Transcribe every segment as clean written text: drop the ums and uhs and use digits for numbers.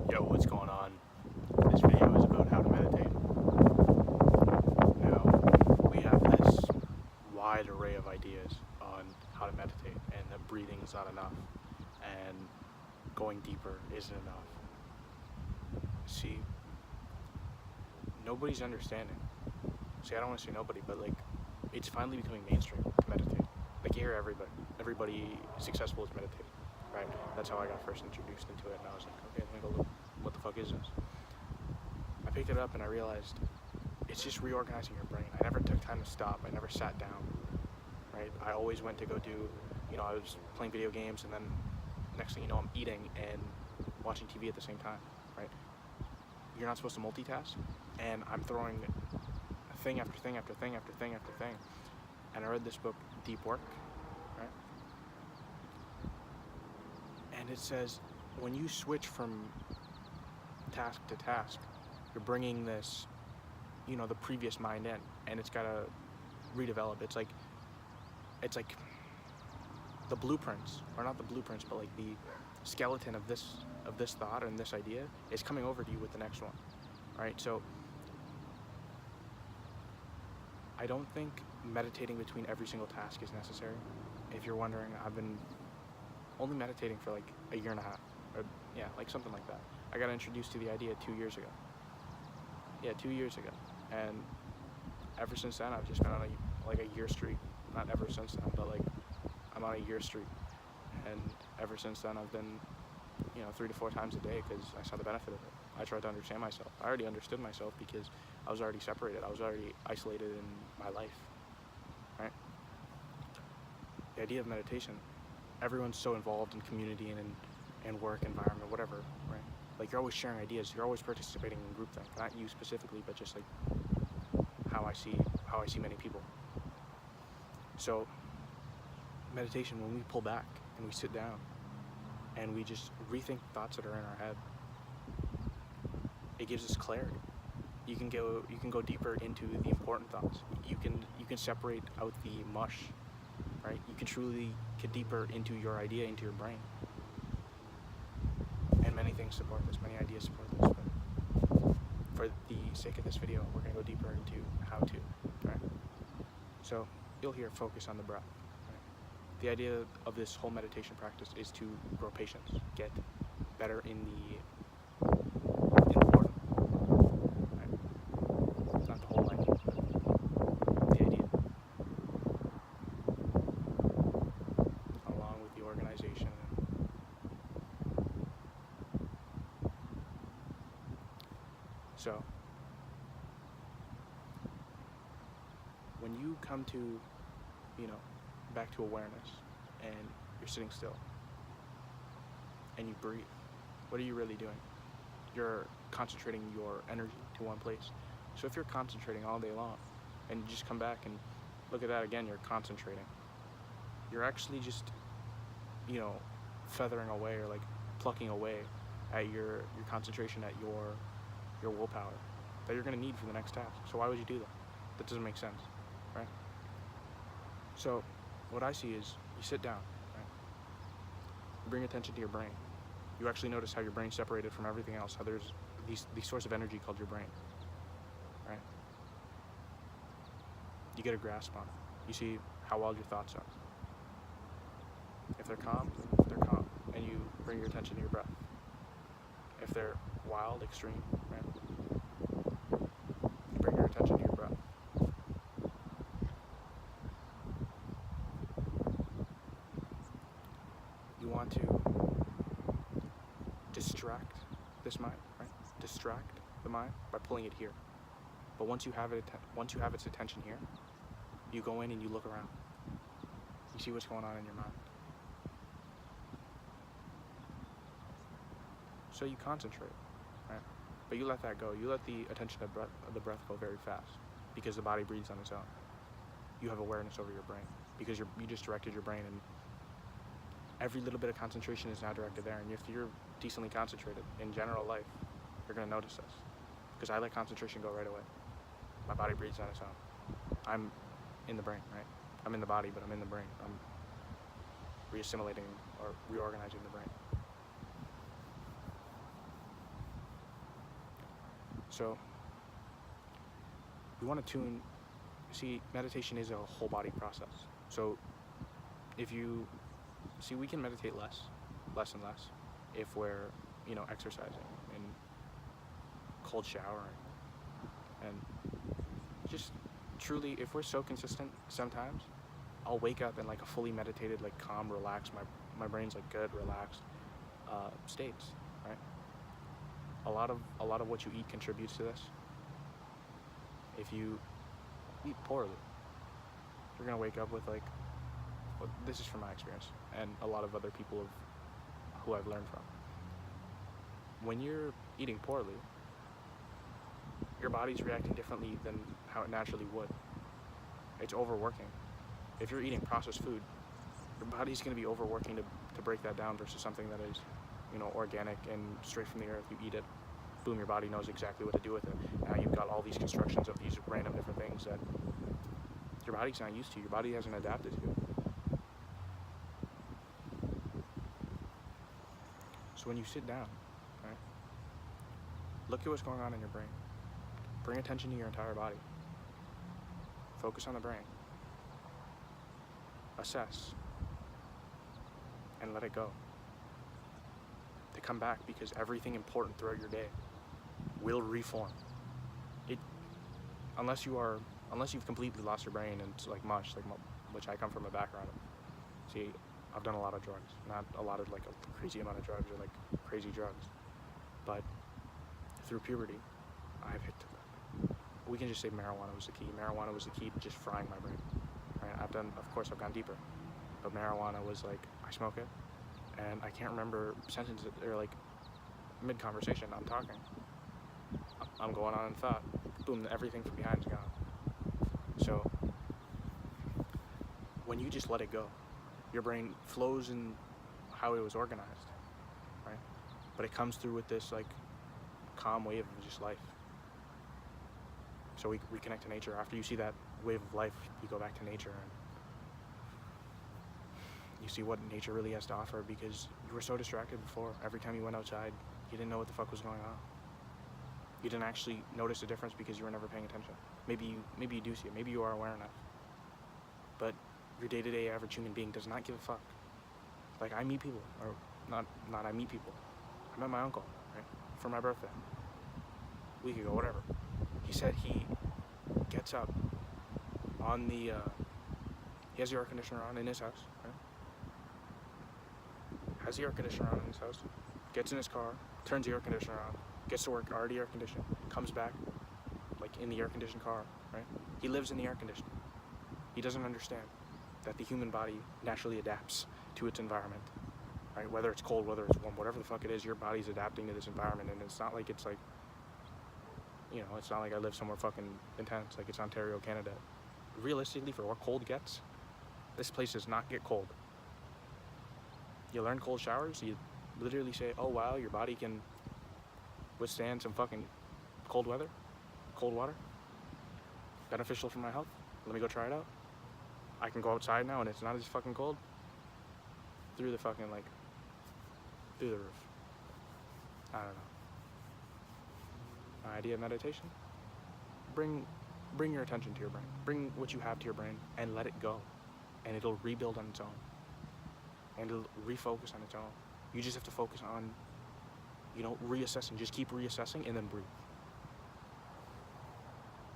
Yo, what's going on? This video is about how to meditate. Now, we have this wide array of ideas on how to meditate, and that breathing is not enough, and going deeper isn't enough. See, nobody's understanding. See, I don't want to say nobody, but like, it's finally becoming mainstream to meditate. Like, you hear everybody successful is meditating, right? That's how I got first introduced into it, and I was like, okay, let me go look. What the fuck is this? I picked it up and I realized it's just reorganizing your brain. I never took time to stop. I never sat down, right? I always went to go do, I was playing video games, and then next thing you know, I'm eating and watching TV at the same time, right? You're not supposed to multitask, and I'm throwing thing after thing after thing after thing after thing. And I read this book, Deep Work, right? And it says, when you switch from task to task, you're bringing this, the previous mind in, and it's got to redevelop. It's like the blueprints, or not the blueprints, but like the skeleton of this thought and this idea is coming over to you with the next one, right? So I don't think meditating between every single task is necessary. If you're wondering, I've been only meditating for like a year and a half, or yeah, like something like that. I got introduced to the idea 2 years ago. Yeah, 2 years ago. And ever since then, I've just been on a year streak. Not ever since then, but like, I'm on a year streak. And ever since then, I've been, 3 to 4 times a day because I saw the benefit of it. I tried to understand myself. I already understood myself because I was already separated. I was already isolated in my life, right? The idea of meditation, everyone's so involved in community and work environment, whatever, right? Like, you're always sharing ideas. You're always participating in groupthink. Not you specifically, but just like how I see many people. So meditation, when we pull back and we sit down and we just rethink thoughts that are in our head, it gives us clarity. You can go deeper into the important thoughts. You can separate out the mush, right? You can truly get deeper into your idea, into your brain. And many things support this, many ideas support this, but for the sake of this video, we're gonna go deeper into how to, right? So you'll hear focus on the breath, right? The idea of this whole meditation practice is to grow patience, get better in the form, right? Not the whole idea, but the idea, along with the organization. So, when you come to, back to awareness, and you're sitting still, and you breathe, what are you really doing? You're concentrating your energy to one place. So if you're concentrating all day long, and you just come back and look at that again, you're concentrating. You're actually just, feathering away, or like plucking away at your concentration, at your willpower that you're going to need for the next task. So why would you do that? That doesn't make sense, right? So what I see is you sit down, right? You bring attention to your brain. You actually notice how your brain's separated from everything else, how there's these source of energy called your brain, right? You get a grasp on it. You see how wild your thoughts are. If they're calm, and you bring your attention to your breath. If they're wild, extreme, right? You bring your attention to your breath. You want to distract this mind, right? Distract the mind by pulling it here. But once you have its attention here, you go in and you look around. You see what's going on in your mind. So you concentrate, right? But you let that go. You let the attention of the breath go very fast, because the body breathes on its own. You have awareness over your brain because you just directed your brain, and every little bit of concentration is now directed there. And if you're decently concentrated in general life, you're gonna notice this, because I let concentration go right away. My body breathes on its own. I'm in the brain, right? I'm in the body, but I'm in the brain. I'm reassimilating or reorganizing the brain. So we want to meditation is a whole body process. So if you see, we can meditate less and less if we're, exercising and cold showering, and just truly, if we're so consistent, sometimes I'll wake up in like a fully meditated, like calm, relaxed, my brain's like good, relaxed states, right? A lot of what you eat contributes to this. If you eat poorly, you're gonna wake up with like, well, this is from my experience and a lot of other people who I've learned from. When you're eating poorly, your body's reacting differently than how it naturally would. It's overworking. If you're eating processed food, your body's going to be overworking to break that down versus something that is, organic and straight from the earth. You eat it, boom, your body knows exactly what to do with it. Now you've got all these constructions of these random different things that your body's not used to, your body hasn't adapted to. So when you sit down, right, look at what's going on in your brain. Bring attention to your entire body. Focus on the brain. Assess. And let it go. To come back, because everything important throughout your day will reform. Unless you've completely lost your brain and it's like mush, which I come from a background of. See, I've done a lot of drugs. Not a lot of like a crazy amount of drugs or like crazy drugs. But through puberty, I've hit we can just say marijuana was the key. Marijuana was the key to just frying my brain. Right? I've gone deeper. But marijuana was like, I smoke it, and I can't remember sentences, or like mid-conversation, I'm talking. I'm going on in thought. Boom, everything from behind is gone. So, when you just let it go, your brain flows in how it was organized, right? But it comes through with this like calm wave of just life. So we reconnect to nature. After you see that wave of life, you go back to nature and you see what nature really has to offer, because you were so distracted before. Every time you went outside, you didn't know what the fuck was going on. You didn't actually notice the difference because you were never paying attention. Maybe you do see it. Maybe you are aware enough. But your day-to-day average human being does not give a fuck. Like, I meet people, or not I meet people. I met my uncle, right, for my birthday. A week ago, whatever. He said he gets up on the, he has the air conditioner on in his house, right? Has the air conditioner on in his house, gets in his car, turns the air conditioner on, gets to work already air conditioned, comes back, like in the air conditioned car, right? He lives in the air conditioning. He doesn't understand that the human body naturally adapts to its environment, right? Whether it's cold, whether it's warm, whatever the fuck it is, your body's adapting to this environment, and it's not like it's like, it's not like I live somewhere fucking intense, like it's Ontario, Canada. Realistically, for what cold gets, this place does not get cold. You learn cold showers, you literally say, oh wow, your body can withstand some fucking cold weather, cold water. Beneficial for my health. Let me go try it out. I can go outside now and it's not as fucking cold. Through the fucking, through the roof. I don't know. My idea of meditation? Bring your attention to your brain. Bring what you have to your brain and let it go. And it'll rebuild on its own. And it'll refocus on its own. You just have to focus on, reassessing. Just keep reassessing and then breathe.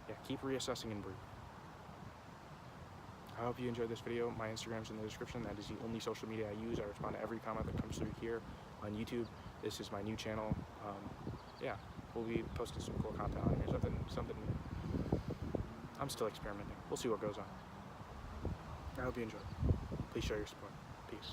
Yeah, keep reassessing and breathe. I hope you enjoyed this video. My Instagram's in the description. That is the only social media I use. I respond to every comment that comes through here on YouTube. This is my new channel. Yeah, we'll be posting some cool content on here. Something. I'm still experimenting. We'll see what goes on. I hope you enjoy. Please show your support. Peace.